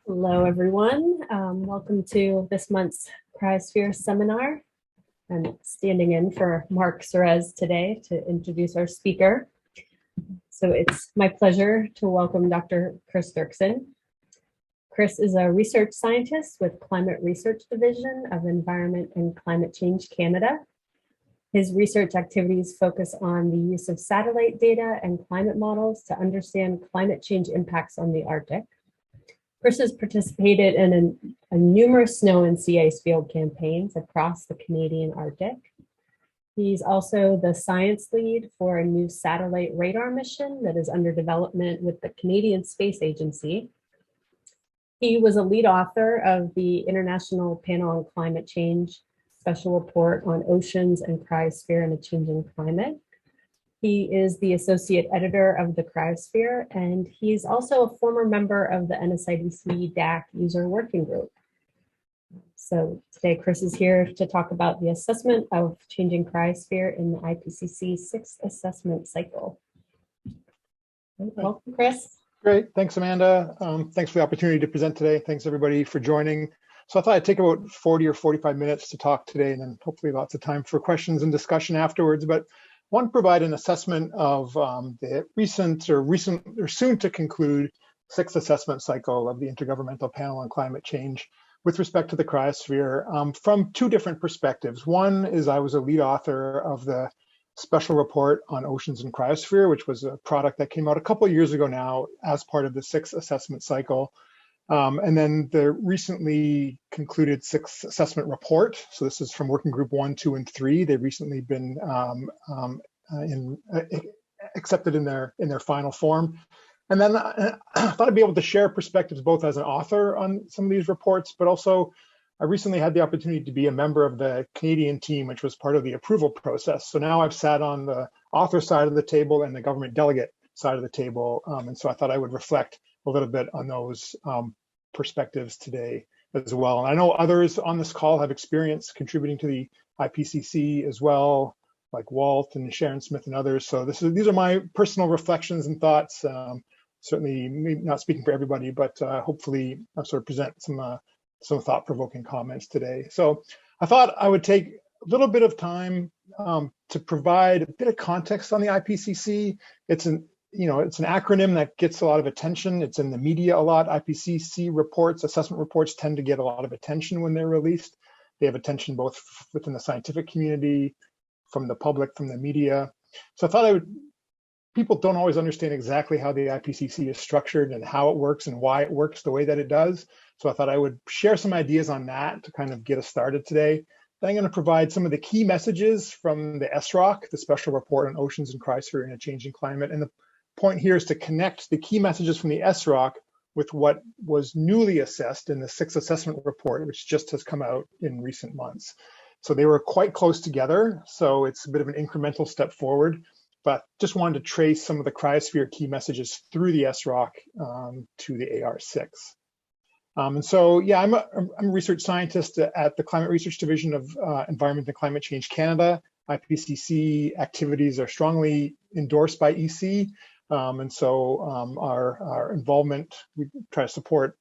Hello, everyone. Welcome to this month's Cryosphere Seminar. I'm standing in for Mark Serez today to introduce our speaker. So it's my pleasure to welcome Dr. Chris Derksen. Chris is a research scientist with Climate Research Division of Environment and Climate Change Canada. His research activities focus on the use of satellite data and climate models to understand climate change impacts on the Arctic. Chris has participated in numerous snow and sea ice field campaigns across the Canadian Arctic. He's also the science lead for a new satellite radar mission that is under development with the Canadian Space Agency. He was a lead author of the International Panel on Climate Change Special Report on Oceans and Cryosphere in a Changing Climate. He is the associate editor of the Cryosphere, and he's also a former member of the NSIDC DAC User Working Group. So today, Chris is here to talk about the assessment of changing cryosphere in the IPCC 6th assessment cycle. Welcome, Chris. Great, thanks, Amanda. Thanks for the opportunity to present today. Thanks, everybody, for joining. So I thought I'd take about 40 or 45 minutes to talk today, and then hopefully lots of time for questions and discussion afterwards. But I want to provide an assessment of the recent or soon to conclude 6th assessment cycle of the Intergovernmental Panel on Climate Change with respect to the cryosphere from two different perspectives. One is I was a lead author of the special report on Oceans and Cryosphere, which was a product that came out a couple of years ago now as part of the 6th assessment cycle. And then the recently concluded 6th assessment report. So this is from Working Group 1, 2, and 3. They've recently been accepted in their final form. And then I thought I'd be able to share perspectives both as an author on some of these reports, but also I recently had the opportunity to be a member of the Canadian team, which was part of the approval process. So now I've sat on the author side of the table and the government delegate side of the table. And so I thought I would reflect a little bit on those perspectives today as well. And I know others on this call have experience contributing to the IPCC as well, like Walt and Sharon Smith and others. So these are my personal reflections and thoughts. Certainly maybe not speaking for everybody, but hopefully I'll sort of present some thought-provoking comments today. So I thought I would take a little bit of time to provide a bit of context on the IPCC. It's an acronym that gets a lot of attention. It's in the media a lot. IPCC reports, assessment reports tend to get a lot of attention when they're released. They have attention both within the scientific community, from the public, from the media. So I thought people don't always understand exactly how the IPCC is structured and how it works and why it works the way that it does. So I thought I would share some ideas on that to kind of get us started today. Then I'm going to provide some of the key messages from the SROCC, the Special Report on Oceans and Cryosphere in a Changing Climate. And the point here is to connect the key messages from the SROCC with what was newly assessed in the 6th assessment report, which just has come out in recent months. So they were quite close together. So it's a bit of an incremental step forward, but just wanted to trace some of the cryosphere key messages through the SROCC to the AR6. And so, yeah, I'm a research scientist at the Climate Research Division of Environment and Climate Change Canada. IPCC activities are strongly endorsed by EC. And so our involvement, we try to support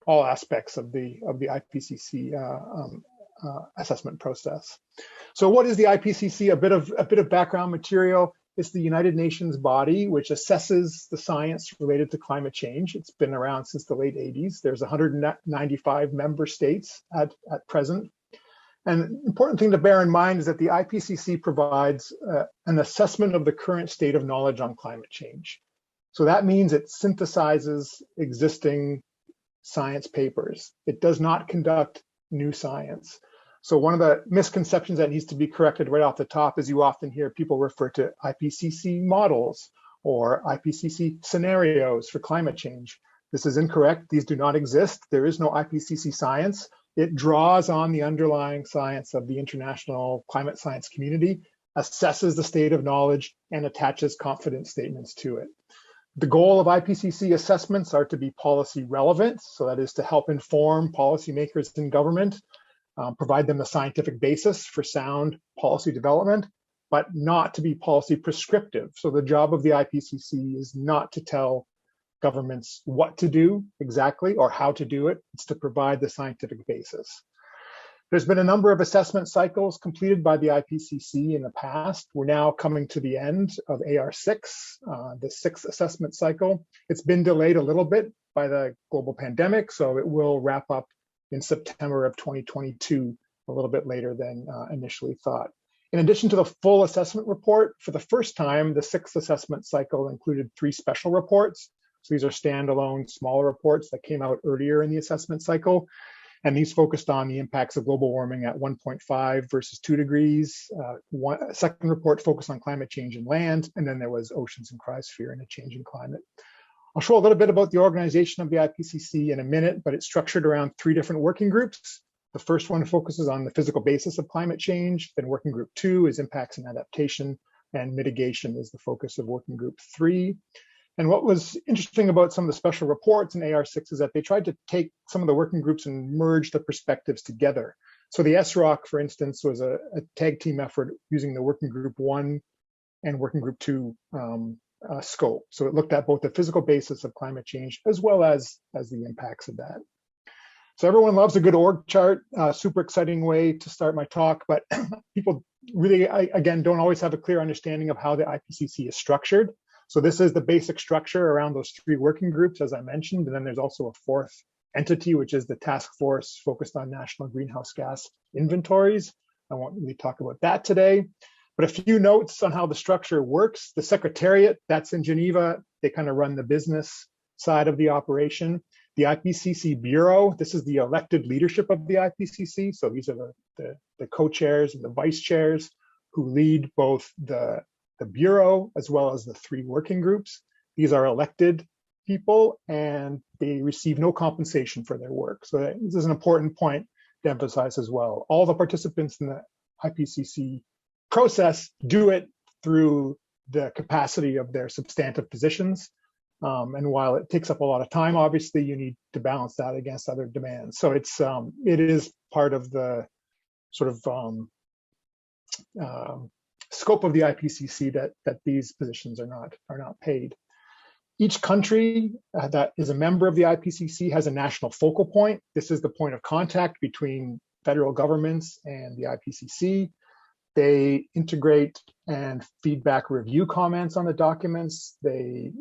all aspects of the IPCC assessment process. So what is the IPCC? A bit of background material. It's the United Nations body which assesses the science related to climate change. It's been around since the late 80s. There's 195 member states at present. And important thing to bear in mind is that the IPCC provides an assessment of the current state of knowledge on climate change. So that means it synthesizes existing science papers. It does not conduct new science. So one of the misconceptions that needs to be corrected right off the top is you often hear people refer to IPCC models or IPCC scenarios for climate change. This is incorrect. These do not exist. There is no IPCC science. It draws on the underlying science of the international climate science community, assesses the state of knowledge, and attaches confidence statements to it. The goal of IPCC assessments are to be policy relevant, so that is to help inform policymakers in government, provide them the scientific basis for sound policy development, but not to be policy prescriptive. So the job of the IPCC is not to tell governments what to do exactly or how to do it. It's to provide the scientific basis. There's been a number of assessment cycles completed by the IPCC in the past. We're now coming to the end of AR6, the 6th assessment cycle. It's been delayed a little bit by the global pandemic, so it will wrap up in September of 2022, a little bit later than initially thought. In addition to the full assessment report, for the first time, the 6th assessment cycle included 3 special reports. So these are standalone, smaller reports that came out earlier in the assessment cycle. And these focused on the impacts of global warming at 1.5 versus 2 degrees. A second report focused on climate change in land, and then there was Oceans and Cryosphere and a changing climate. I'll show a little bit about the organization of the IPCC in a minute, but it's structured around 3 different working groups. The first one focuses on the physical basis of climate change. Then working group 2 is impacts and adaptation, and mitigation is the focus of working group 3. And what was interesting about some of the special reports in AR6 is that they tried to take some of the working groups and merge the perspectives together. So the SROCC, for instance, was a tag team effort using the working group 1 and working group 2 scope. So it looked at both the physical basis of climate change as well as the impacts of that. So everyone loves a good org chart, super exciting way to start my talk, but people really, again, don't always have a clear understanding of how the IPCC is structured. So this is the basic structure around those 3 working groups, as I mentioned, and then there's also a 4th entity, which is the task force focused on national greenhouse gas inventories. I won't really talk about that today, but a few notes on how the structure works. The Secretariat, that's in Geneva, they kind of run the business side of the operation. The IPCC Bureau, this is the elected leadership of the IPCC. So these are the co-chairs and the vice chairs who lead both the Bureau as well as the 3 working groups. These are elected people and they receive no compensation for their work. So this is an important point to emphasize as well. All the participants in the IPCC process do it through the capacity of their substantive positions. And while it takes up a lot of time, obviously you need to balance that against other demands. So it is part of the sort of scope of the IPCC that these positions are not paid. Each country that is a member of the IPCC has a national focal point. This is the point of contact between federal governments and the IPCC. They integrate and feedback review comments on the documents. They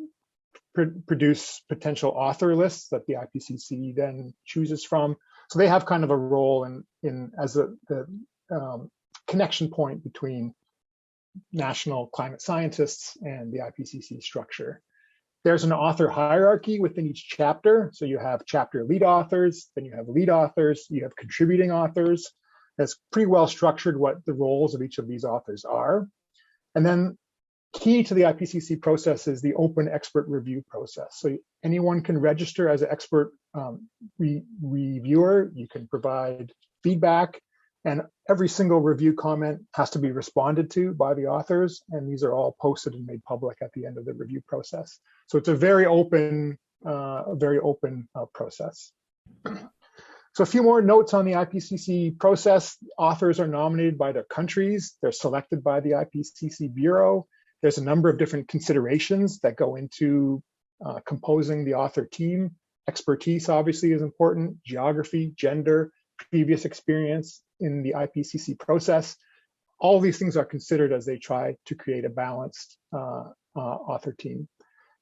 produce potential author lists that the IPCC then chooses from. So they have kind of a role in as the connection point between national climate scientists and the IPCC structure. There's an author hierarchy within each chapter. So you have chapter lead authors, then you have lead authors, you have contributing authors. That's pretty well structured what the roles of each of these authors are. And then key to the IPCC process is the open expert review process. So anyone can register as an expert reviewer. You can provide feedback, and every single review comment has to be responded to by the authors, and these are all posted and made public at the end of the review process. So it's a very open process. So a few more notes on the IPCC process. Authors are nominated by their countries. They're selected by the IPCC Bureau. There's a number of different considerations that go into composing the author team. Expertise obviously is important, geography, gender, previous experience in the IPCC process. All these things are considered as they try to create a balanced author team.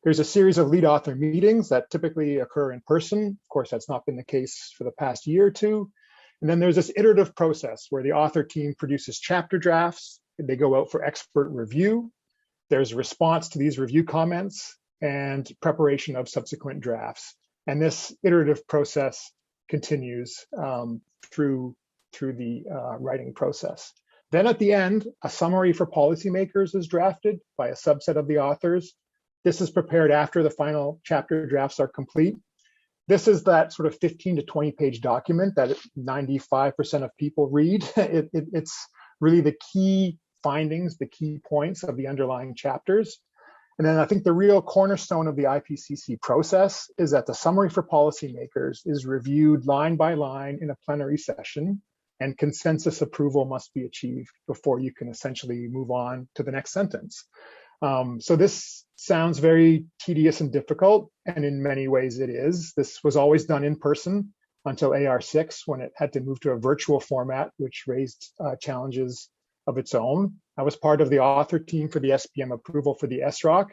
There's a series of lead author meetings that typically occur in person. Of course, that's not been the case for the past year or two. And then there's this iterative process where the author team produces chapter drafts. They go out for expert review. There's a response to these review comments and preparation of subsequent drafts. And this iterative process continues through the writing process. Then at the end, a summary for policymakers is drafted by a subset of the authors. This is prepared after the final chapter drafts are complete. This is that sort of 15 to 20 page document that 95% of people read. It's really the key findings, the key points of the underlying chapters. And then I think the real cornerstone of the IPCC process is that the summary for policymakers is reviewed line by line in a plenary session, and consensus approval must be achieved before you can essentially move on to the next sentence. So this sounds very tedious and difficult, and in many ways it is. This was always done in person until AR6, when it had to move to a virtual format, which raised challenges of its own. I was part of the author team for the SPM approval for the SROCC,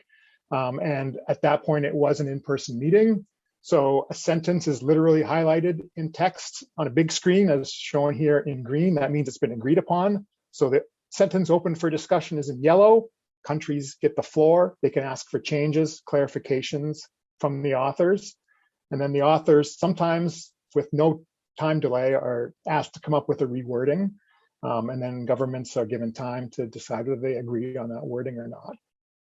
and at that point it was an in-person meeting. So a sentence is literally highlighted in text on a big screen, as shown here in green. That means it's been agreed upon. So the sentence open for discussion is in yellow. Countries get the floor. They can ask for changes, clarifications from the authors. And then the authors, sometimes with no time delay, are asked to come up with a rewording. And then governments are given time to decide whether they agree on that wording or not.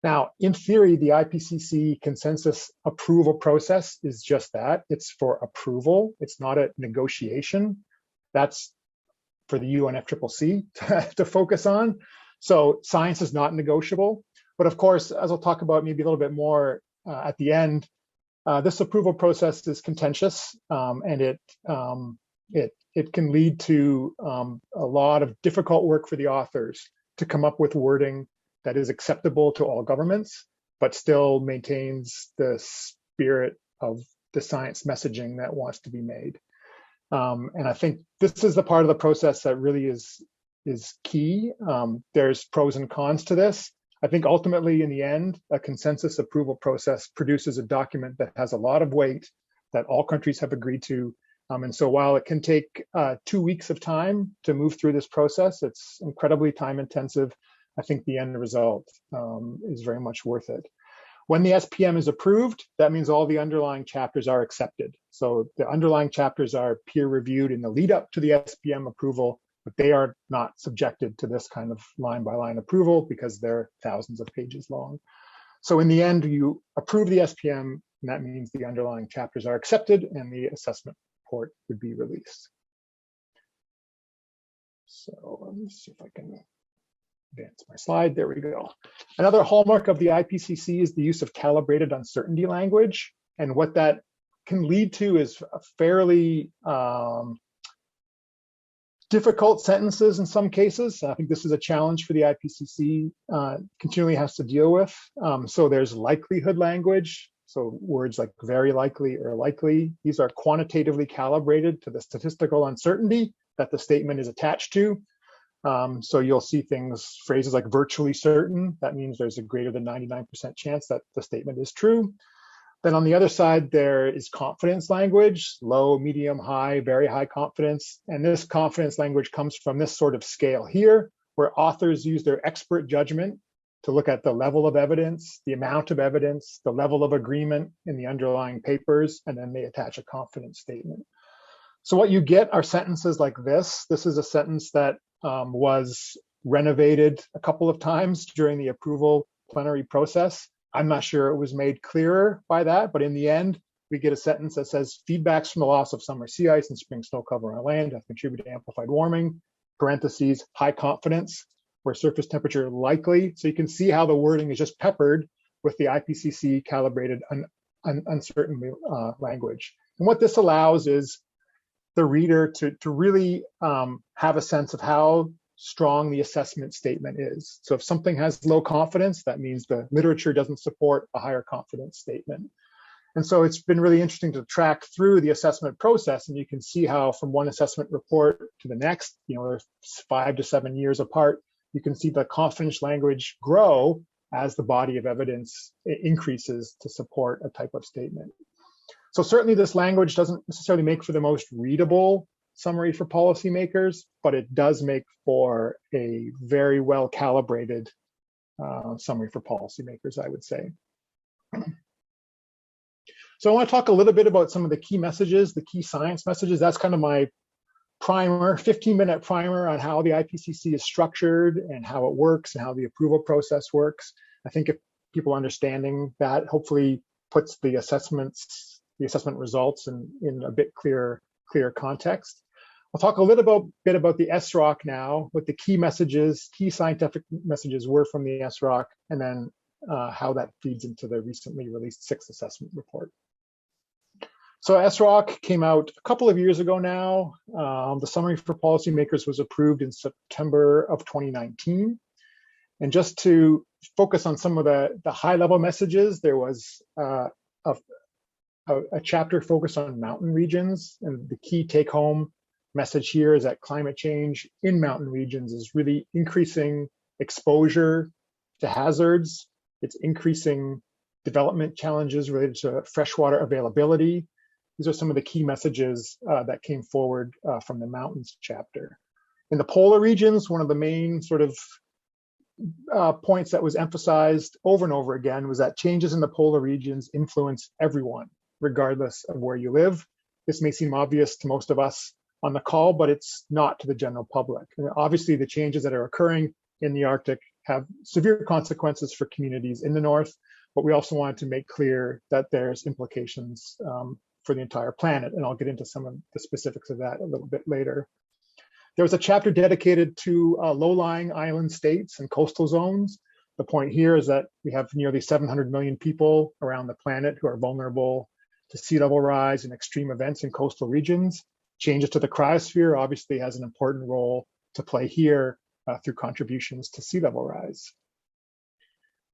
Now, in theory, the IPCC consensus approval process is just that. It's for approval. It's not a negotiation. That's for the UNFCCC to focus on. So science is not negotiable. But of course, as I'll talk about maybe a little bit more at the end, this approval process is contentious, and it can lead to a lot of difficult work for the authors to come up with wording that is acceptable to all governments, but still maintains the spirit of the science messaging that wants to be made. And I think this is the part of the process that really is key. There's pros and cons to this. I think ultimately, in the end, a consensus approval process produces a document that has a lot of weight that all countries have agreed to. And so while it can take 2 weeks of time to move through this process, it's incredibly time intensive. I think the end result is very much worth it. When the SPM is approved, that means all the underlying chapters are accepted. So the underlying chapters are peer reviewed in the lead up to the SPM approval, but they are not subjected to this kind of line by line approval because they're thousands of pages long. So in the end, you approve the SPM, and that means the underlying chapters are accepted and the assessment report would be released. So let me see if I can advance my slide. There we go. Another hallmark of the IPCC is the use of calibrated uncertainty language. And what that can lead to is a fairly difficult sentences in some cases. I think this is a challenge for the IPCC continually has to deal with. So there's likelihood language. So words like very likely or likely, these are quantitatively calibrated to the statistical uncertainty that the statement is attached to. So you'll see phrases like virtually certain. That means there's a greater than 99% chance that the statement is true. Then on the other side, there is confidence language, low, medium, high, very high confidence. And this confidence language comes from this sort of scale here, where authors use their expert judgment to look at the level of evidence, the amount of evidence, the level of agreement in the underlying papers, and then they attach a confidence statement. So what you get are sentences like this. This is a sentence that was renovated a couple of times during the approval plenary process. I'm not sure it was made clearer by that, but in the end, we get a sentence that says feedbacks from the loss of summer sea ice and spring snow cover on land have contributed to amplified warming, parentheses, high confidence, where surface temperature likely. So you can see how the wording is just peppered with the IPCC calibrated uncertain language. And what this allows is the reader to really have a sense of how strong the assessment statement is. So if something has low confidence, that means the literature doesn't support a higher confidence statement. And so it's been really interesting to track through the assessment process, and you can see how from one assessment report to the next, they're 5 to 7 years apart, you can see the confidence language grow as the body of evidence increases to support a type of statement. So certainly this language doesn't necessarily make for the most readable summary for policymakers, but it does make for a very well calibrated summary for policymakers, I would say. So I want to talk a little bit about some of the key messages, the key science messages. That's kind of my primer, 15-minute primer on how the IPCC is structured and how it works and how the approval process works. I think if people understanding that hopefully puts the assessment results in a bit clearer context. I'll talk a little bit about the SROCC now, what the key messages, key scientific messages were from the SROCC, and then how that feeds into the recently released 6th assessment report. So SROCC came out a couple of years ago now. The summary for policymakers was approved in September of 2019. And just to focus on some of the high-level messages, there was a chapter focused on mountain regions. And the key take-home message here is that climate change in mountain regions is really increasing exposure to hazards. It's increasing development challenges related to freshwater availability. These are some of the key messages that came forward from the mountains chapter. In the polar regions, one of the main sort of points that was emphasized over and over again was that changes in the polar regions influence everyone, regardless of where you live. This may seem obvious to most of us on the call, but it's not to the general public. And obviously, the changes that are occurring in the Arctic have severe consequences for communities in the north, but we also wanted to make clear that there's implications for the entire planet, and I'll get into some of the specifics of that a little bit later. There was a chapter dedicated to low-lying island states and coastal zones. The point here is that we have nearly 700 million people around the planet who are vulnerable to sea level rise and extreme events in coastal regions. Changes to the cryosphere obviously has an important role to play here through contributions to sea level rise.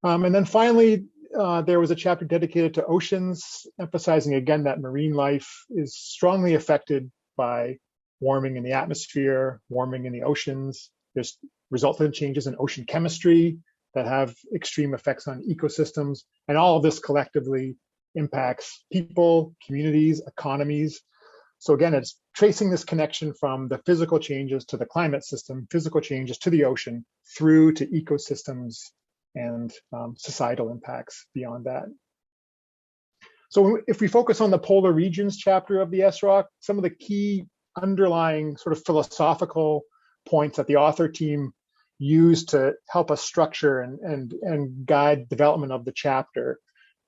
And then finally, there was a chapter dedicated to oceans, emphasizing again that marine life is strongly affected by warming in the atmosphere, warming in the oceans. There's resultant changes in ocean chemistry that have extreme effects on ecosystems, and all of this collectively impacts people, communities, economies. So again, it's tracing this connection from the physical changes to the climate system, physical changes to the ocean, through to ecosystems and societal impacts beyond that. So if we focus on the polar regions chapter of the SROCC, some of the key underlying sort of philosophical points that the author team used to help us structure and guide development of the chapter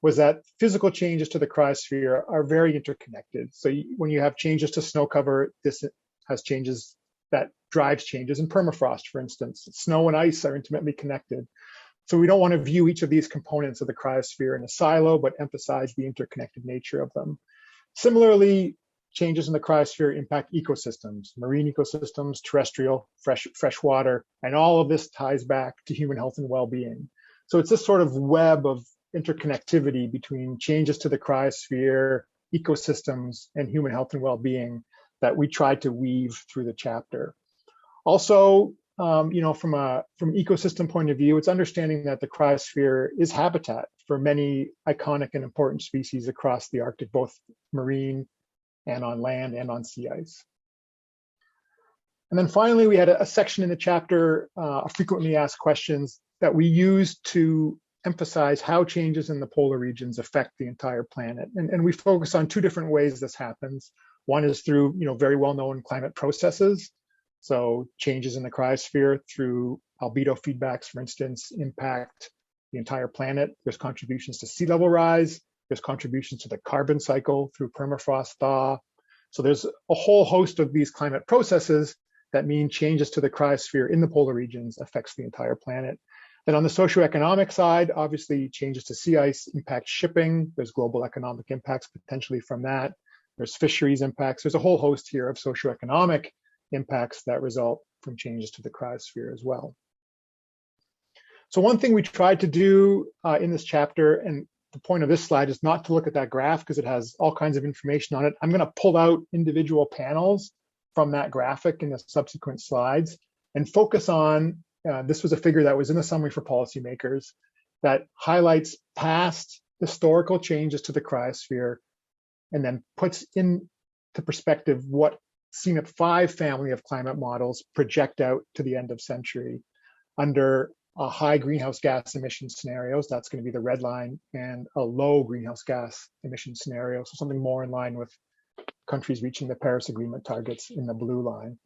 was that physical changes to the cryosphere are very interconnected. So when you have changes to snow cover, this has changes that drives changes in permafrost, for instance. Snow and ice are intimately connected. So we don't want to view each of these components of the cryosphere in a silo, but emphasize the interconnected nature of them. Similarly, changes in the cryosphere impact ecosystems, marine ecosystems, terrestrial, fresh water, and all of this ties back to human health and well-being. So it's this sort of web of interconnectivity between changes to the cryosphere, ecosystems, and human health and well-being that we tried to weave through the chapter. Also, from ecosystem point of view, it's understanding that the cryosphere is habitat for many iconic and important species across the Arctic, both marine and on land and on sea ice. And then finally, we had a section in the chapter, frequently asked questions, that we used to emphasize how changes in the polar regions affect the entire planet. And we focus on two different ways this happens. One is through very well-known climate processes. So changes in the cryosphere through albedo feedbacks, for instance, impact the entire planet. There's contributions to sea level rise. There's contributions to the carbon cycle through permafrost thaw. So there's a whole host of these climate processes that mean changes to the cryosphere in the polar regions affects the entire planet. Then on the socioeconomic side, obviously changes to sea ice impact shipping. There's global economic impacts potentially from that. There's fisheries impacts. There's a whole host here of socioeconomic impacts that result from changes to the cryosphere as well. So one thing we tried to do in this chapter, and the point of this slide is not to look at that graph because it has all kinds of information on it. I'm going to pull out individual panels from that graphic in the subsequent slides and focus on, this was a figure that was in the summary for policymakers that highlights past historical changes to the cryosphere and then puts into perspective what CMIP 5 family of climate models project out to the end of century under a high greenhouse gas emission scenarios. That's going to be the red line, and a low greenhouse gas emission scenario. So something more in line with countries reaching the Paris Agreement targets in the blue line.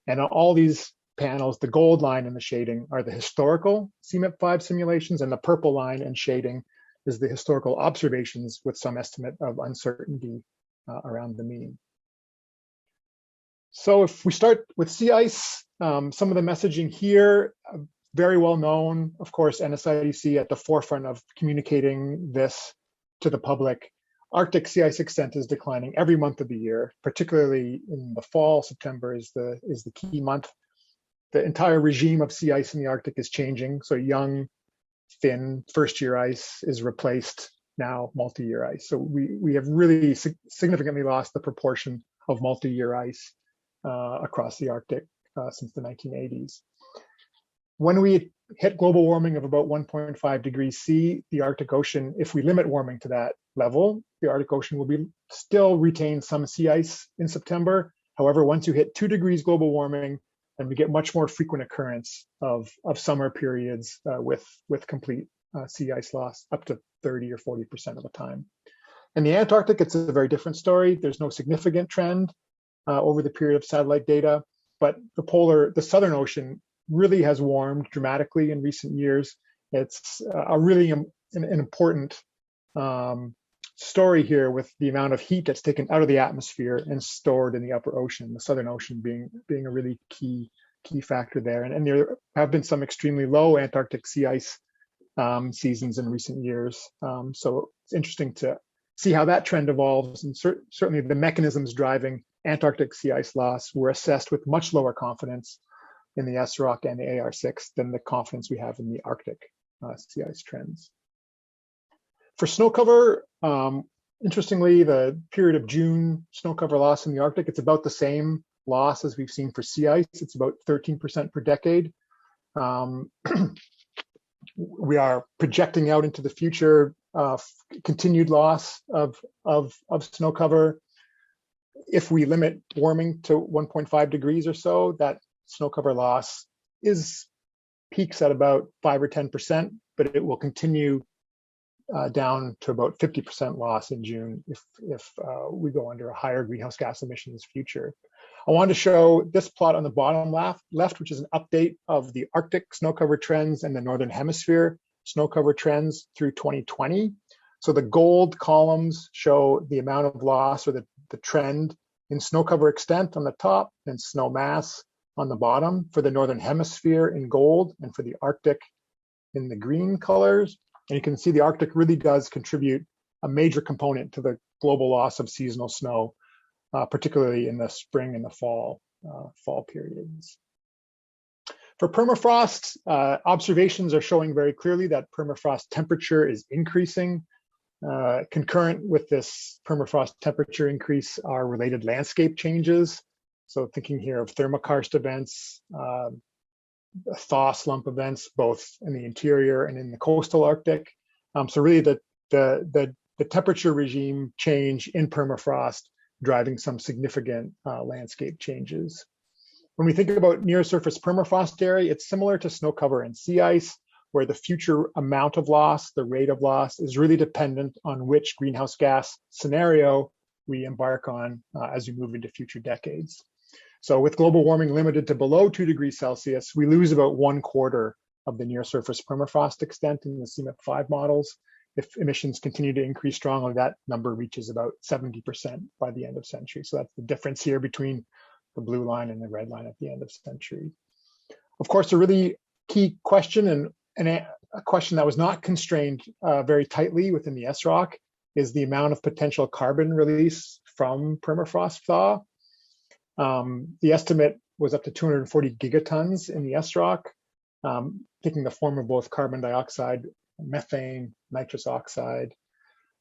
And on all these panels, the gold line and the shading are the historical CMIP 5 simulations, and the purple line and shading is the historical observations with some estimate of uncertainty around the mean. So if we start with sea ice, some of the messaging here, very well known, of course, NSIDC at the forefront of communicating this to the public. Arctic sea ice extent is declining every month of the year, particularly in the fall. September is the key month. entire regime of sea ice in the Arctic is changing. So young, thin, first-year ice is replaced now multi-year ice. So we have really significantly lost the proportion of multi-year ice across the Arctic since the 1980s. When we hit global warming of about 1.5 degrees C, the Arctic Ocean, if we limit warming to that level, the Arctic Ocean will still retain some sea ice in September. However, once you hit 2 degrees global warming, then we get much more frequent occurrence of summer periods with complete sea ice loss up to 30 or 40% of the time. In the Antarctic, it's a very different story. There's no significant trend over the period of satellite data, but the Southern Ocean really has warmed dramatically in recent years. It's a really an important story here with the amount of heat that's taken out of the atmosphere and stored in the upper ocean, the Southern Ocean being a really key factor there. And there have been some extremely low Antarctic sea ice seasons in recent years. So it's interesting to see how that trend evolves. And certainly the mechanisms driving Antarctic sea ice loss were assessed with much lower confidence in the SROCC and the AR6 than the confidence we have in the Arctic sea ice trends. For snow cover, interestingly, the period of June snow cover loss in the Arctic, it's about the same loss as we've seen for sea ice. It's about 13% per decade. We are projecting out into the future continued loss of snow cover. If we limit warming to 1.5 degrees or so, that snow cover loss peaks at about 5 or 10%, but it will continue down to about 50% loss in June if we go under a higher greenhouse gas emissions future. I wanted to show this plot on the bottom left, which is an update of the Arctic snow cover trends and the Northern Hemisphere snow cover trends through 2020. So the gold columns show the amount of loss or the trend in snow cover extent on the top and snow mass on the bottom for the Northern Hemisphere in gold and for the Arctic in the green colors. And you can see the Arctic really does contribute a major component to the global loss of seasonal snow, particularly in the spring and the fall periods. For permafrost, observations are showing very clearly that permafrost temperature is increasing. Concurrent with this permafrost temperature increase are related landscape changes. So thinking here of thermokarst events, thaw slump events, both in the interior and in the coastal Arctic. So really the temperature regime change in permafrost driving some significant landscape changes. When we think about near surface permafrost area, it's similar to snow cover and sea ice, where the future amount of loss, the rate of loss, is really dependent on which greenhouse gas scenario we embark on as we move into future decades. So with global warming limited to below 2 degrees Celsius, we lose about 1/4 of the near surface permafrost extent in the CMIP5 models. If emissions continue to increase strongly, that number reaches about 70% by the end of century. So that's the difference here between the blue line and the red line at the end of century. Of course, a really key question and a question that was not constrained very tightly within the SROCC is the amount of potential carbon release from permafrost thaw. The estimate was up to 240 gigatons in the SROCC, taking the form of both carbon dioxide, methane, nitrous oxide.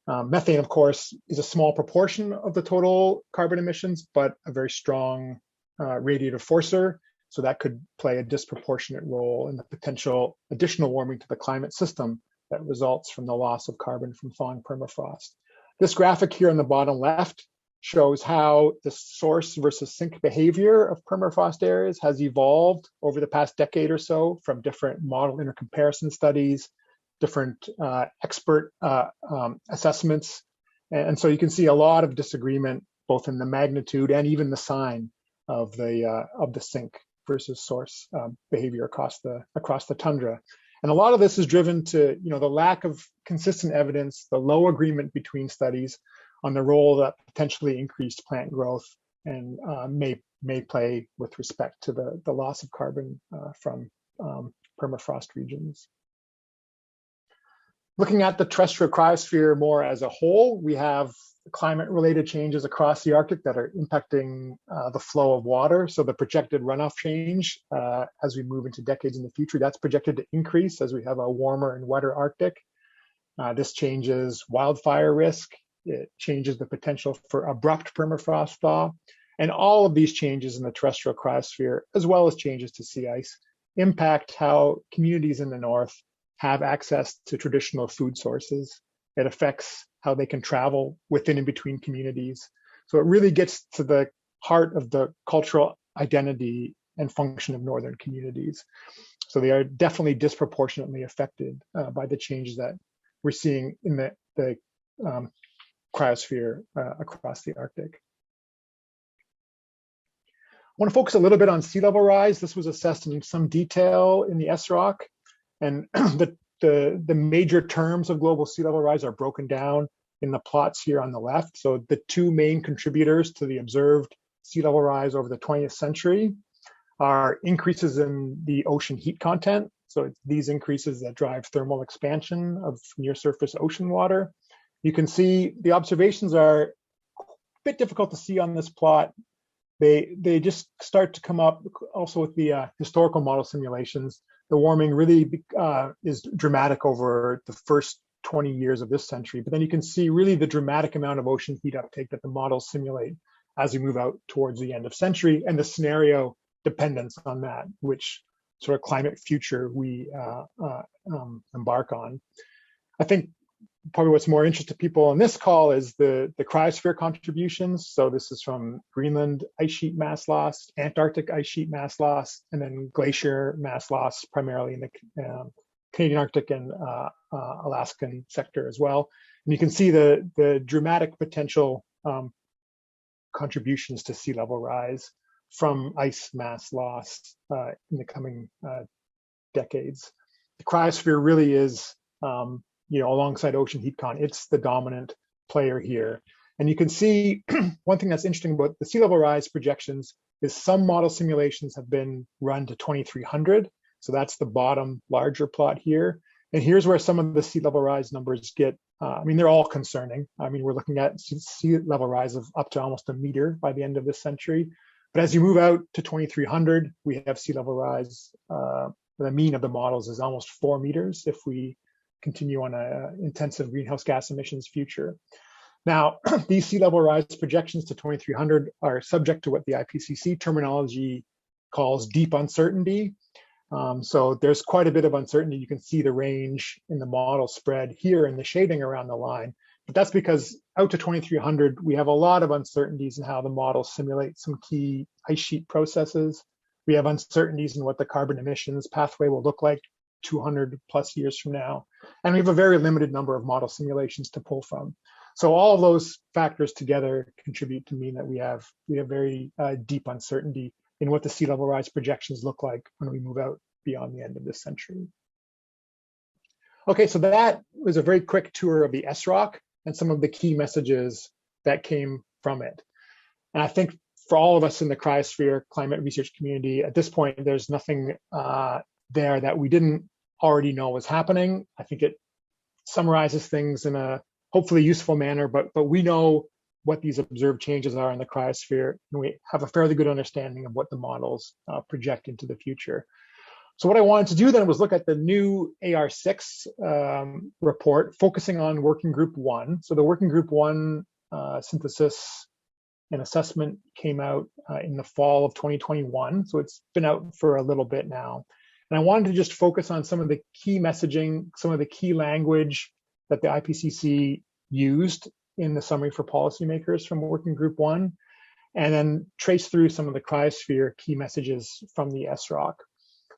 Methane, of course, is a small proportion of the total carbon emissions, but a very strong radiative forcer. So that could play a disproportionate role in the potential additional warming to the climate system that results from the loss of carbon from thawing permafrost. This graphic here on the bottom left shows how the source versus sink behavior of permafrost areas has evolved over the past decade or so from different model intercomparison studies, different expert assessments. And so you can see a lot of disagreement, both in the magnitude and even the sign of the sink versus source behavior across the tundra. And a lot of this is driven to the lack of consistent evidence, the low agreement between studies on the role that potentially increased plant growth and may play with respect to the loss of carbon from permafrost regions. Looking at the terrestrial cryosphere more as a whole, we have climate-related changes across the Arctic that are impacting the flow of water. So the projected runoff change as we move into decades in the future, that's projected to increase as we have a warmer and wetter Arctic. This changes wildfire risk. It changes the potential for abrupt permafrost thaw. And all of these changes in the terrestrial cryosphere, as well as changes to sea ice, impact how communities in the north have access to traditional food sources. It affects how they can travel within and between communities. So it really gets to the heart of the cultural identity and function of northern communities. So they are definitely disproportionately affected by the changes that we're seeing in the cryosphere across the Arctic. I want to focus a little bit on sea level rise. This was assessed in some detail in the SROCC, and the major terms of global sea level rise are broken down in the plots here on the left. So the two main contributors to the observed sea level rise over the 20th century are increases in the ocean heat content. So it's these increases that drive thermal expansion of near surface ocean water. You can see the observations are a bit difficult to see on this plot. They just start to come up also with the historical model simulations. The warming really is dramatic over the first 20 years of this century, but then you can see really the dramatic amount of ocean heat uptake that the models simulate as we move out towards the end of century, and the scenario dependence on that, which sort of climate future we embark on. I think probably what's more interest to people on this call is the cryosphere contributions. So this is from Greenland ice sheet mass loss, Antarctic ice sheet mass loss, and then glacier mass loss, primarily in the Canadian Arctic and Alaskan sector as well. And you can see the dramatic potential contributions to sea level rise from ice mass loss in the coming decades. The cryosphere really is alongside ocean heat con, it's the dominant player here. And you can see one thing that's interesting about the sea level rise projections is some model simulations have been run to 2300. So that's the bottom larger plot here. And here's where some of the sea level rise numbers get, they're all concerning. We're looking at sea level rise of up to almost a meter by the end of this century. But as you move out to 2300, we have sea level rise. The mean of the models is almost 4 meters if we continue on a intensive greenhouse gas emissions future. Now, these sea level rise projections to 2300 are subject to what the IPCC terminology calls deep uncertainty. So there's quite a bit of uncertainty. You can see the range in the model spread here in the shading around the line, but that's because out to 2300, we have a lot of uncertainties in how the models simulate some key ice sheet processes. We have uncertainties in what the carbon emissions pathway will look like 200 plus years from now. And we have a very limited number of model simulations to pull from. So all of those factors together contribute to mean that we have very deep uncertainty in what the sea level rise projections look like when we move out beyond the end of this century. Okay, so that was a very quick tour of the SROCC and some of the key messages that came from it. And I think for all of us in the cryosphere climate research community, at this point, there's nothing there that we didn't already know was happening. I think it summarizes things in a hopefully useful manner, but we know what these observed changes are in the cryosphere, and we have a fairly good understanding of what the models project into the future. So what I wanted to do then was look at the new AR6 report, focusing on Working Group 1. So the Working Group 1 synthesis and assessment came out in the fall of 2021. So it's been out for a little bit now. And I wanted to just focus on some of the key messaging, some of the key language that the IPCC used in the summary for policymakers from Working Group 1, and then trace through some of the cryosphere key messages from the SROCC.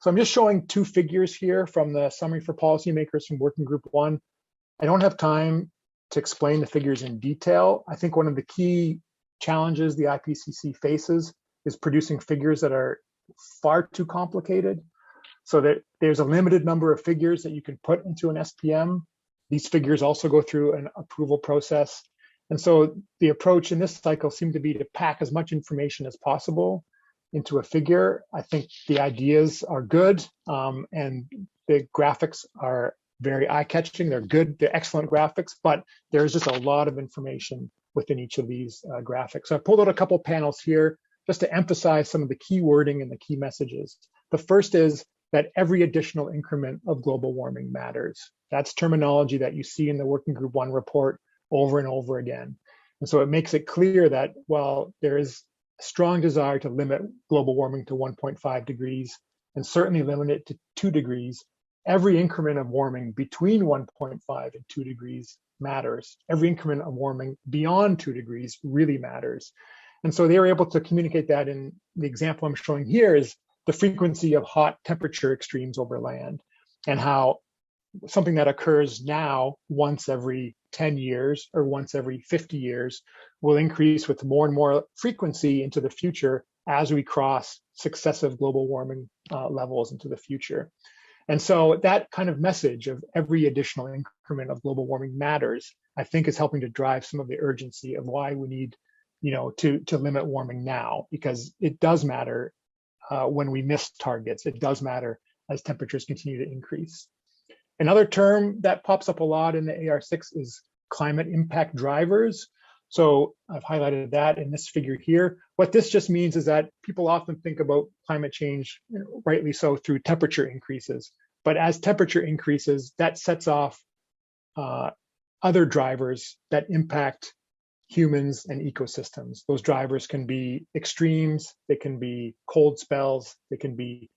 So I'm just showing two figures here from the summary for policymakers from Working Group 1. I don't have time to explain the figures in detail. I think one of the key challenges the IPCC faces is producing figures that are far too complicated, so that there's a limited number of figures that you can put into an SPM. These figures also go through an approval process. And so the approach in this cycle seemed to be to pack as much information as possible into a figure. I think the ideas are good, and the graphics are very eye-catching. They're good, they're excellent graphics, but there's just a lot of information within each of these graphics. So I pulled out a couple panels here just to emphasize some of the key wording and the key messages. The first is that every additional increment of global warming matters. That's terminology that you see in the Working Group 1 report over and over again. And so it makes it clear that while there is a strong desire to limit global warming to 1.5 degrees, and certainly limit it to 2 degrees, every increment of warming between 1.5 and 2 degrees matters. Every increment of warming beyond 2 degrees really matters. And so they were able to communicate that in the example I'm showing here is the frequency of hot temperature extremes over land, and how something that occurs now once every 10 years or once every 50 years will increase with more and more frequency into the future as we cross successive global warming levels into the future. And so that kind of message of every additional increment of global warming matters, I think, is helping to drive some of the urgency of why we need, to limit warming now, because it does matter when we miss targets. It does matter as temperatures continue to increase. Another term that pops up a lot in the AR6 is climate impact drivers. So I've highlighted that in this figure here. What this just means is that people often think about climate change, rightly so, through temperature increases. But as temperature increases, that sets off other drivers that impact humans and ecosystems. Those drivers can be extremes, they can be cold spells, they can be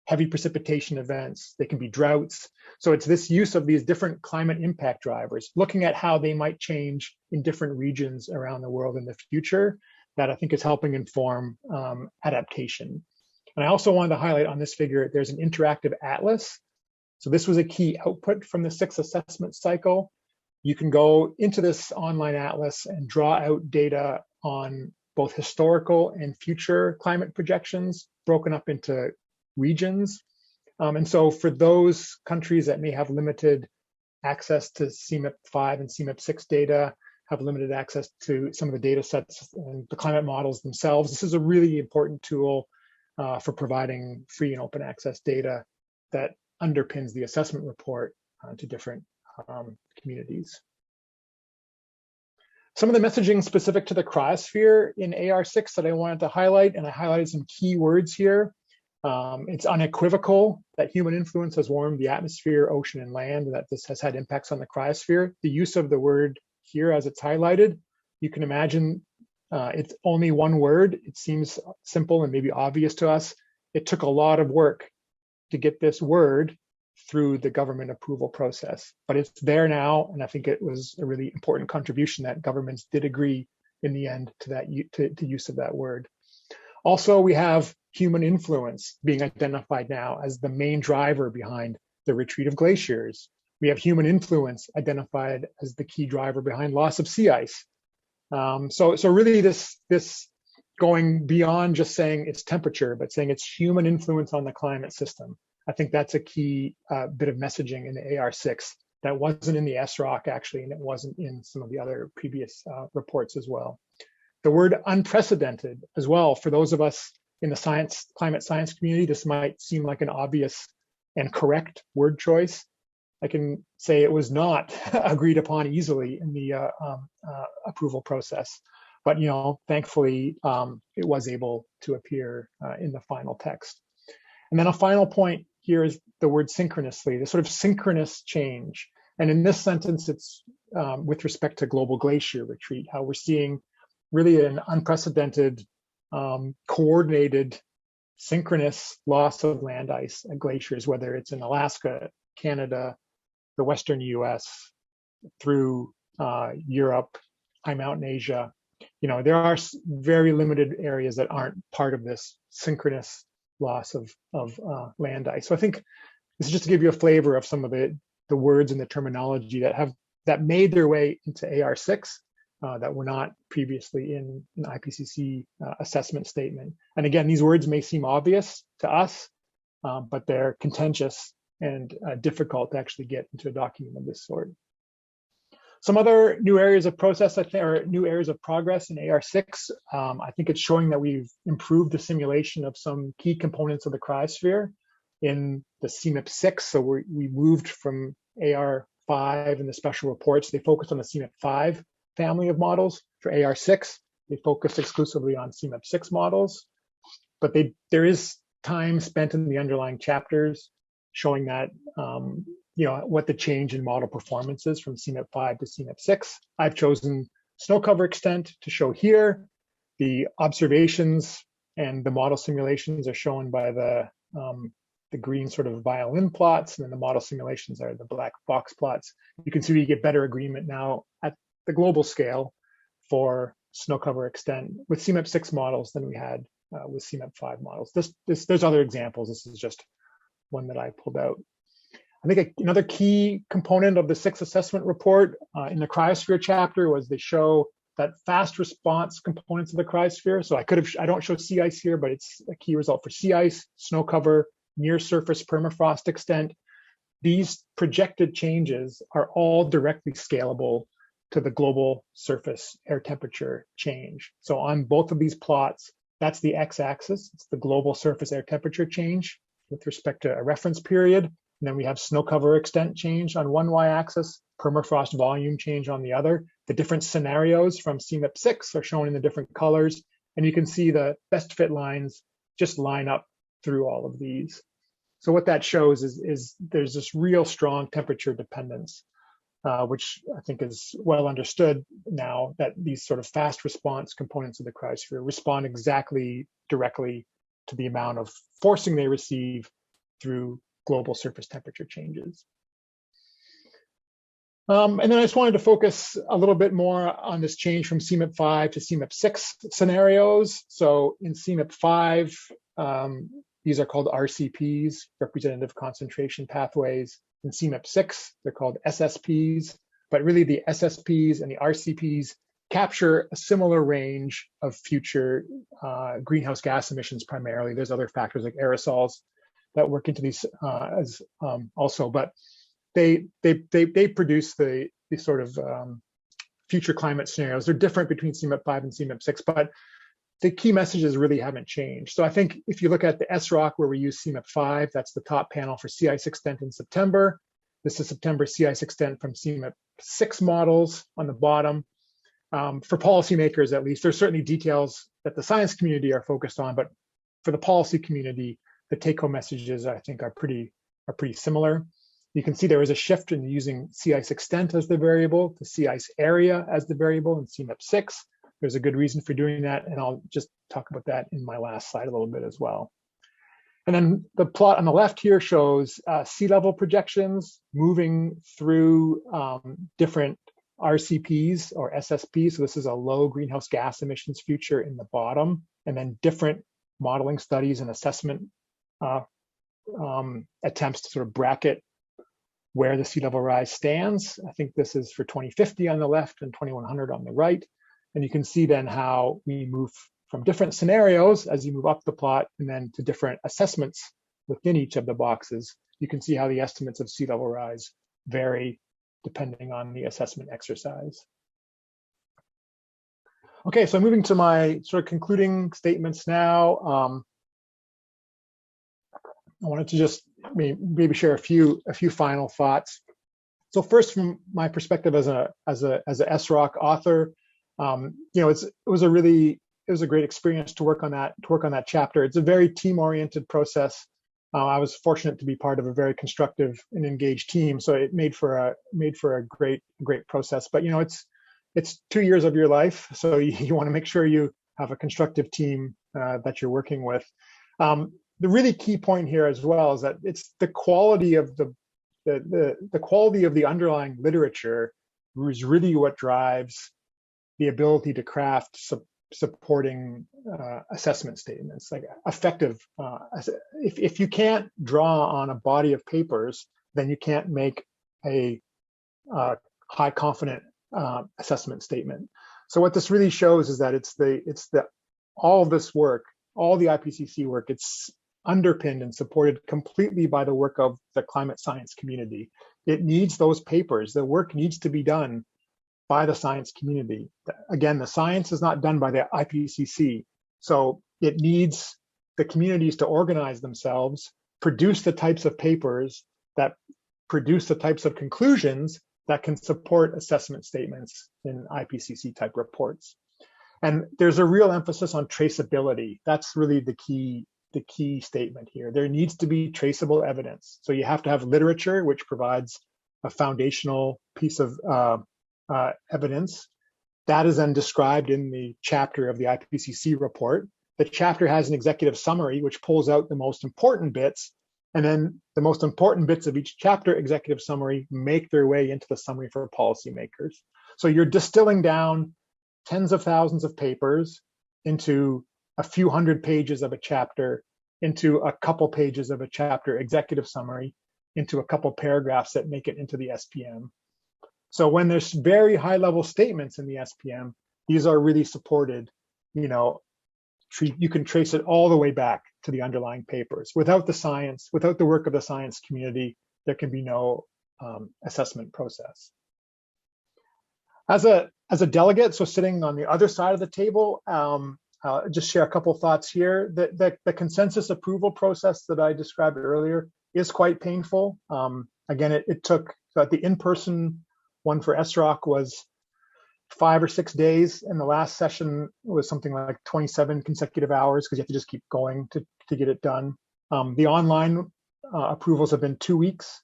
heavy precipitation events, they can be droughts. So it's this use of these different climate impact drivers, looking at how they might change in different regions around the world in the future, that I think is helping inform adaptation. And I also wanted to highlight on this figure, there's an interactive atlas. So this was a key output from the 6th assessment cycle. You can go into this online atlas and draw out data on both historical and future climate projections broken up into regions. And so for those countries that may have limited access to CMIP 5 and CMIP 6 data, have limited access to some of the data sets and the climate models themselves, this is a really important tool for providing free and open access data that underpins the assessment report to different communities. Some of the messaging specific to the cryosphere in AR6 that I wanted to highlight, and I highlighted some key words here. It's unequivocal that human influence has warmed the atmosphere, ocean, and land, and that this has had impacts on the cryosphere. The use of the word here as it's highlighted, you can imagine it's only one word. It seems simple and maybe obvious to us. It took a lot of work to get this word through the government approval process, but it's there now, and I think it was a really important contribution that governments did agree in the end to that to use of that word. Also, we have human influence being identified now as the main driver behind the retreat of glaciers. We have human influence identified as the key driver behind loss of sea ice. So really this going beyond just saying it's temperature, but saying it's human influence on the climate system. I think that's a key bit of messaging in the AR6 that wasn't in the SROCC actually, and it wasn't in some of the other previous reports as well. The word unprecedented as well, for those of us in the climate science community, this might seem like an obvious and correct word choice. I can say it was not agreed upon easily in the approval process, but thankfully it was able to appear in the final text. And then a final point here is the word synchronously, the sort of synchronous change. And in this sentence, it's with respect to global glacier retreat, how we're seeing really an unprecedented, coordinated, synchronous loss of land ice at glaciers, whether it's in Alaska, Canada, the Western US, through Europe, high mountain Asia. There are very limited areas that aren't part of this synchronous loss of land ice. So I think this is just to give you a flavor of some of the words and the terminology that made their way into AR6 that were not previously in an IPCC assessment statement. And again, these words may seem obvious to us, but they're contentious and difficult to actually get into a document of this sort. Some other new areas of process, or new areas of progress in AR6, I think it's showing that we've improved the simulation of some key components of the cryosphere in the CMIP 6. So we moved from AR5 and the special reports, they focused on the CMIP5 family of models. For AR6, they focused exclusively on CMIP6 models. But there is time spent in the underlying chapters showing that, what the change in model performance is from CMIP5 to CMIP6. I've chosen snow cover extent to show here. The observations and the model simulations are shown by the green sort of violin plots, and then the model simulations are the black box plots. You can see we get better agreement now at the global scale for snow cover extent with CMIP6 models than we had with CMIP5 models. There's other examples. This is just one that I pulled out. I think another key component of the 6th assessment report in the cryosphere chapter was they show that fast response components of the cryosphere. So I don't show sea ice here, but it's a key result for sea ice, snow cover, near surface permafrost extent. These projected changes are all directly scalable to the global surface air temperature change. So on both of these plots, that's the x-axis. It's the global surface air temperature change with respect to a reference period. And then we have snow cover extent change on one y-axis, permafrost volume change on the other. The different scenarios from CMIP6 are shown in the different colors. And you can see the best fit lines just line up through all of these. So what that shows is there's this real strong temperature dependence, which I think is well understood now, that these sort of fast response components of the cryosphere respond exactly directly to the amount of forcing they receive through global surface temperature changes. And then I just wanted to focus a little bit more on this change from CMIP5 to CMIP6 scenarios. So in CMIP5, these are called RCPs, representative concentration pathways. In CMIP6, they're called SSPs, but really the SSPs and the RCPs capture a similar range of future greenhouse gas emissions primarily. There's other factors like aerosols that work into these also, but they produce the sort of future climate scenarios. They're different between CMIP5 and CMIP6, but the key messages really haven't changed. So I think if you look at the SROCC where we use CMIP5, that's the top panel for sea ice extent in September. This is September sea ice extent from CMIP6 models on the bottom. For policymakers, at least, there's certainly details that the science community are focused on, but for the policy community, the take-home messages I think are pretty similar. You can see there is a shift in using sea ice extent as the variable to sea ice area as the variable in CMIP6. There's a good reason for doing that, and I'll just talk about that in my last slide a little bit as well. And then the plot on the left here shows sea level projections moving through different RCPs or SSPs. So this is a low greenhouse gas emissions future in the bottom, and then different modeling studies and assessment attempts to sort of bracket where the sea level rise stands. I think this is for 2050 on the left and 2100 on the right. And you can see then how we move from different scenarios as you move up the plot and then to different assessments within each of the boxes. You can see how the estimates of sea level rise vary depending on the assessment exercise. Okay, so moving to my sort of concluding statements now. I wanted to just maybe share a few final thoughts. So first, from my perspective as a SROCC author, it was a great experience to work on that chapter. It's a very team-oriented process. I was fortunate to be part of a very constructive and engaged team, so it made for a great process. But it's 2 years of your life, so you want to make sure you have a constructive team that you're working with. The really key point here as well is that it's the quality of the quality of the underlying literature is really what drives the ability to craft supporting assessment statements, like effective. If you can't draw on a body of papers, then you can't make a high confident assessment statement. So what this really shows is that it's all of this work, all the IPCC work, it's underpinned and supported completely by the work of the climate science community. It needs those papers. The work needs to be done by the science community. Again, the science is not done by the IPCC. So it needs the communities to organize themselves, produce the types of papers that produce the types of conclusions that can support assessment statements in IPCC type reports. And there's a real emphasis on traceability. That's really the key statement here. There needs to be traceable evidence. So you have to have literature, which provides a foundational piece of evidence. That is then described in the chapter of the IPCC report. The chapter has an executive summary, which pulls out the most important bits, and then the most important bits of each chapter executive summary make their way into the summary for policymakers. So you're distilling down tens of thousands of papers into a few hundred pages of a chapter, into a couple pages of a chapter executive summary, into a couple paragraphs that make it into the SPM. So when there's very high level statements in the SPM, these are really supported, you can trace it all the way back to the underlying papers. Without the science, without the work of the science community, there can be no assessment process. As a delegate, so sitting on the other side of the table, I'll just share a couple thoughts here. The consensus approval process that I described earlier is quite painful. Again, it took, so at the in-person one for SROCC was 5 or 6 days, and the last session was something like 27 consecutive hours because you have to just keep going to get it done. The online approvals have been 2 weeks,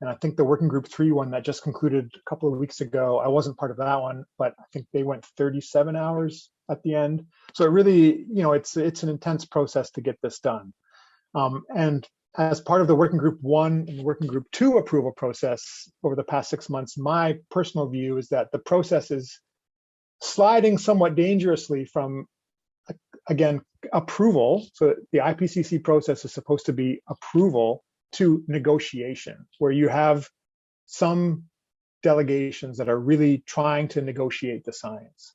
and I think the Working Group 3 one that just concluded a couple of weeks ago, I wasn't part of that one, but I think they went 37 hours at the end. So it really, it's an intense process to get this done. And as part of the Working Group 1 and the Working Group 2 approval process over the past 6 months, my personal view is that the process is sliding somewhat dangerously from, again, approval. So the IPCC process is supposed to be approval to negotiation, where you have some delegations that are really trying to negotiate the science,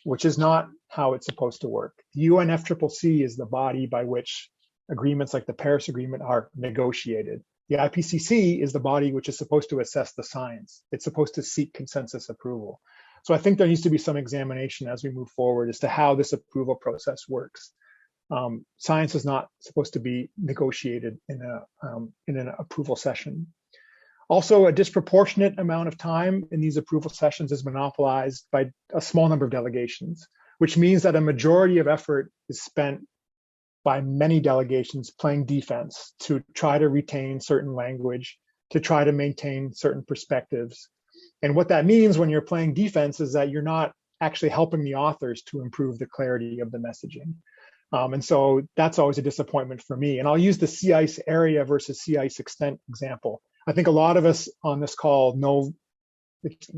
which is not how it's supposed to work. The UNFCCC is the body by which agreements like the Paris Agreement are negotiated. The IPCC is the body which is supposed to assess the science. It's supposed to seek consensus approval. So I think there needs to be some examination as we move forward as to how this approval process works. Science is not supposed to be negotiated in an approval session. Also, a disproportionate amount of time in these approval sessions is monopolized by a small number of delegations, which means that a majority of effort is spent by many delegations playing defense to try to retain certain language, to try to maintain certain perspectives. And what that means when you're playing defense is that you're not actually helping the authors to improve the clarity of the messaging. And so that's always a disappointment for me. And I'll use the sea ice area versus sea ice extent example. I think a lot of us on this call know,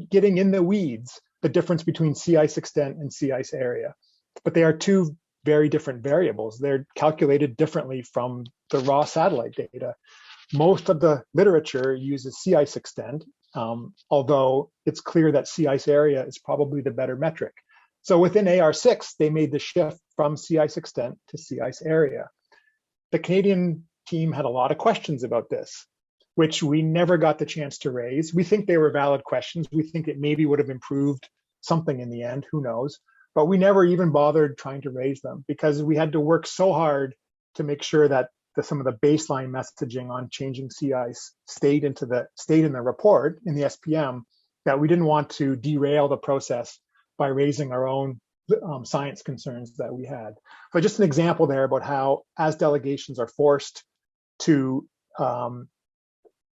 getting in the weeds, the difference between sea ice extent and sea ice area. But they are two very different variables. They're calculated differently from the raw satellite data. Most of the literature uses sea ice extent, although it's clear that sea ice area is probably the better metric. So within AR6, they made the shift from sea ice extent to sea ice area. The Canadian team had a lot of questions about this, which we never got the chance to raise. We think they were valid questions. We think it maybe would have improved something in the end, who knows? But we never even bothered trying to raise them because we had to work so hard to make sure that some of the baseline messaging on changing sea ice stayed in the report in the SPM, that we didn't want to derail the process by raising our own science concerns that we had. So just an example there about how, as delegations are forced to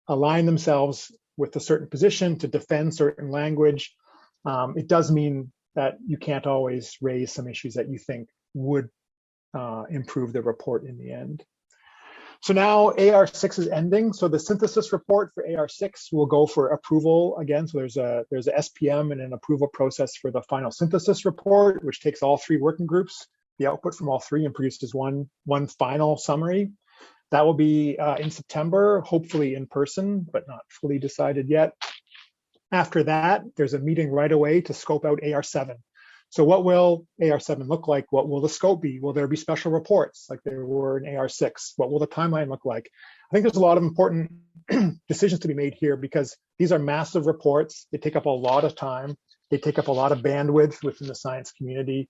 align themselves with a certain position, to defend certain language, it does mean that you can't always raise some issues that you think would improve the report in the end. So now AR6 is ending. So the synthesis report for AR6 will go for approval again. So there's a SPM and an approval process for the final synthesis report, which takes all 3 working groups, the output from all 3, and produces one final summary. That will be in September, hopefully in person, but not fully decided yet. After that, there's a meeting right away to scope out AR7. So what will AR7 look like? What will the scope be? Will there be special reports like there were in AR6? What will the timeline look like? I think there's a lot of important decisions to be made here because these are massive reports. They take up a lot of time. They take up a lot of bandwidth within the science community.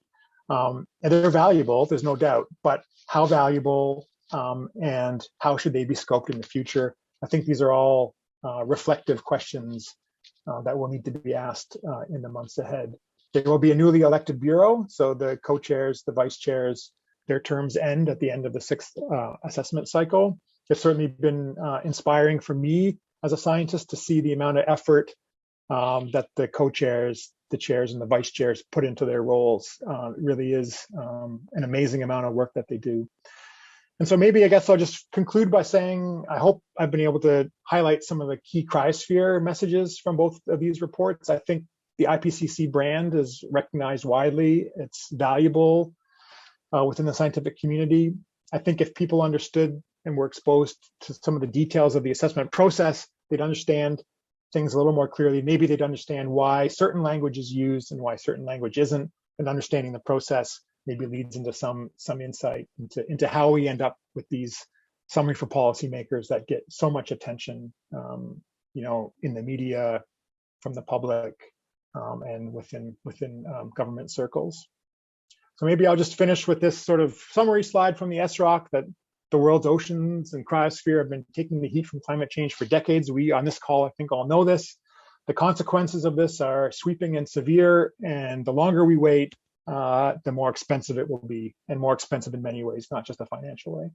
And they're valuable, there's no doubt, but how valuable and how should they be scoped in the future? I think these are all reflective questions that will need to be asked in the months ahead. There will be a newly elected bureau, so the co-chairs, the vice chairs, their terms end at the end of the 6th assessment cycle. It's certainly been inspiring for me as a scientist to see the amount of effort that the co-chairs, the chairs, and the vice chairs put into their roles. It really is an amazing amount of work that they do. And so maybe I guess I'll just conclude by saying I hope I've been able to highlight some of the key cryosphere messages from both of these reports. I think the IPCC brand is recognized widely. It's valuable within the scientific community. I think if people understood and were exposed to some of the details of the assessment process, they'd understand things a little more clearly. Maybe they'd understand why certain language is used and why certain language isn't, and understanding the process maybe leads into some insight into how we end up with these summary for policymakers that get so much attention, in the media, from the public, and within government circles. So maybe I'll just finish with this sort of summary slide from the SROCC that the world's oceans and cryosphere have been taking the heat from climate change for decades. We on this call, I think, all know this. The consequences of this are sweeping and severe, and the longer we wait, the more expensive it will be, and more expensive in many ways, not just a financial way.